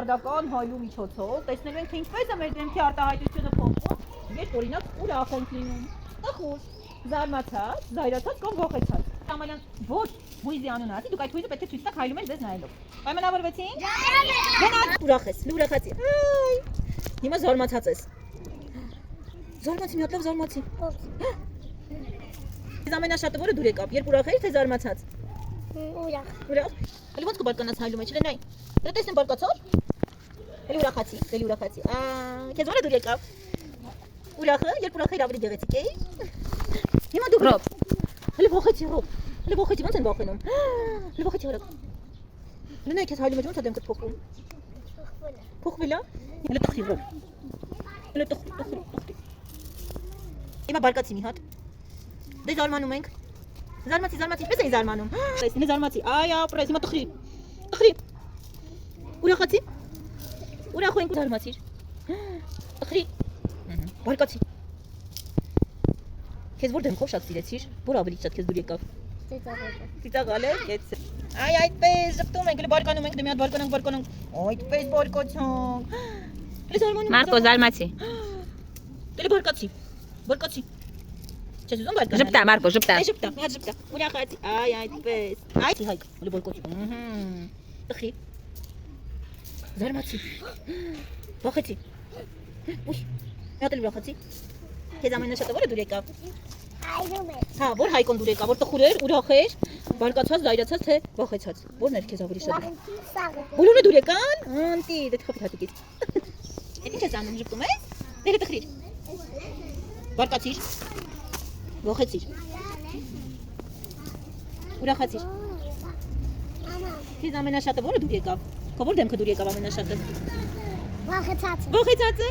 կախարդական հայլու միջոցով տեսնելու ենք, թե ինչպես է մեր դեմքի արտահայտությունը փոխվում, երբ օրինակ ուրախ ենք լինում, տխուր, զարմացած, զայրացած կամ ողեցած։ Համալյան ոչ հույզի անունը ասի, դուք այդ հույզը պետք է ցույց տաք հայլում են ձեզ նայելով։ Պայմանավորվեցին։ Գնաց, ուրախ ես, ուրախացի։ Այ։ Հիմա զարմացած ես։ Զարմացի, մի հատ լավ զարմացի։ Ես ամենաշատը որը դուր եկավ, երբ ուրախ էիր, թե զարմացած։ Ուրախ։ Ուրախ։ Էլի ոնց կբարկանաս հայլում էջ, լենայ։ Դե տեսնեմ բարկացար։ Էլի ուրախացի, էլի ուրախացի։ Քեզ որը դուր եկավ։ Ուրախը, երբ ուրախ էիր ավելի դեղեցիկ էի։ Հիմա դու ռոբ։ Էլի ողեցի ռոբ։ Էլի ողեցի ոնց են վախենում։ Էլի ողեցի արագ։ Լենայ քեզ հայլում էջ ոնց է դեմքդ փոխվում։ Փոխվել է։ Էլի տխրի ռոբ։ Էլի տխրի։ Հիմա բարկացի մի հատ։ Դե զարմանում ենք։ Զարմացի, պես էի զարմանում։ Տեսնի զարմացի։ Այ ապրես, հիմա տխրի։ Տխրի։ Ուրախացի։ Ուրախ ենք զարմացիր։ Տխրի։ Բարկացի։ Քեզ որ դեմքով շատ սիրեցիր, որ ավելի շատ քեզ դուր եկավ։ Ծիծաղալը, կեց։ Այ այդպես ժպտում ենք, բարկանում ենք, դե մի հատ բարկանանք։ Այդպես բարկացանք։ Էլի զարմանում։ Մարկո զարմացի։ Դե բարկացի։ Չես ուզում բարկանալ։ Ժպտա, Մարկո, ժպտա։ Ժպտա, մի հատ ժպտա։ Ուրախացի։ Այ այդպես։ Այ հայկ, էլի բարկացի։ Տխրի։ Զարմացի։ Վախեցի։ Ուй, մի հատ էլ ուրախացի։ Քեզ ամենաշատը որը դուր եկավ։ Հայլում է։ Հա, որ հայկոն դուր եկավ, որ տխուր էր, ուրախ էր, բարկացած, զայրացած, թե վախեցած։ Որն էր քեզ ավելի շատ։ Սաղը։ Բոլորը դուր եկան։ Անտի, դե թափի հատիկից։ Էդ ինչ ես անում, ժպտում ես։ Դե տխրիր։ Բարկացիր։ Ողեցիր։ Ուրախացիր։ Քեզ ամենաշատը որը դուր եկավ։ Քո որ դեմքը դուր եկավ ամենաշատը։ Վախեցած։ Ողեցածը։